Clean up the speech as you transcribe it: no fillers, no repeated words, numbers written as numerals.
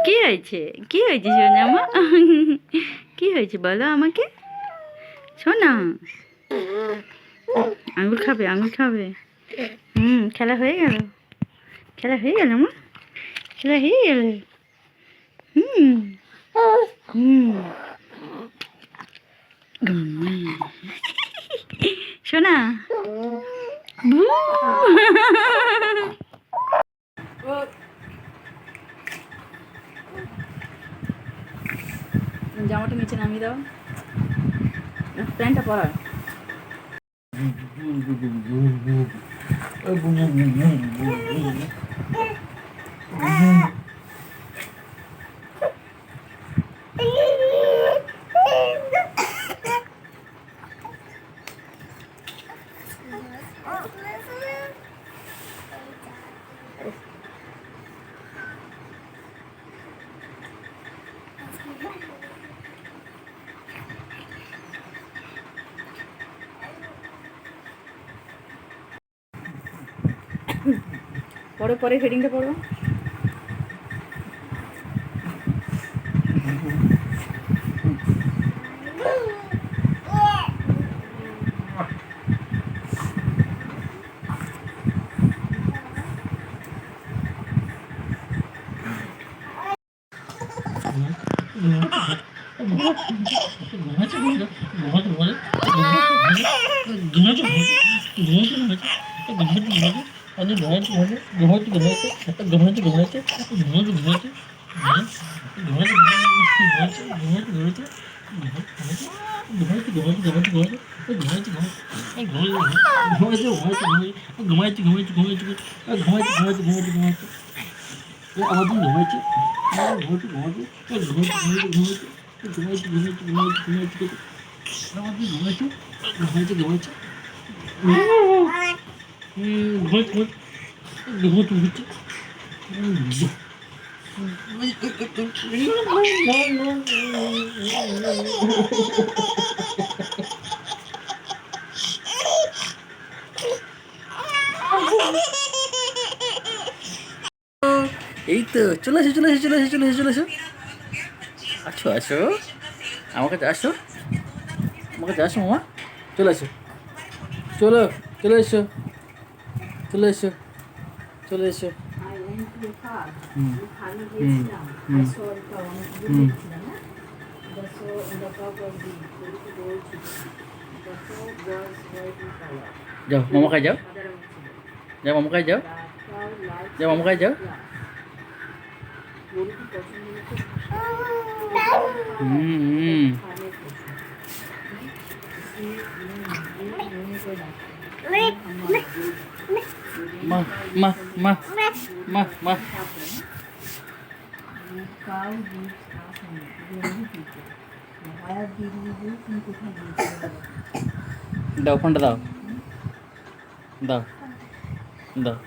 কি হয়েছে? কি হয়েছে সোনামা? কি হয়েছে বলো আমাকে? সোনা আঙুর খাবে, আঙুর খাবে। খেলা হয়ে গেল, খেলা হয়ে গেল মা, খেলা হয়ে গেল। হুম হুম সোনা জামাটা নিচে নামিয়ে দাও, প্যান্টটা পরা। পরে পরে হেডিংটা পড়ো। এই তো চলে আসো, চলে আসো, চলে আসো, চলে আসো, চলে আসো, আসো আসো, আমার কাছে আসো, আমার কাছে আসো মামা, চলে আসো, চলো, চলে এসো, চলে এসো, চলে এসো। যাও মামা খাই যাও, যাও মামা খাই যাও, যাও মামা খাই যাও। মা মা মা মা মা দাও ফোনটা দাও, দাও দাও।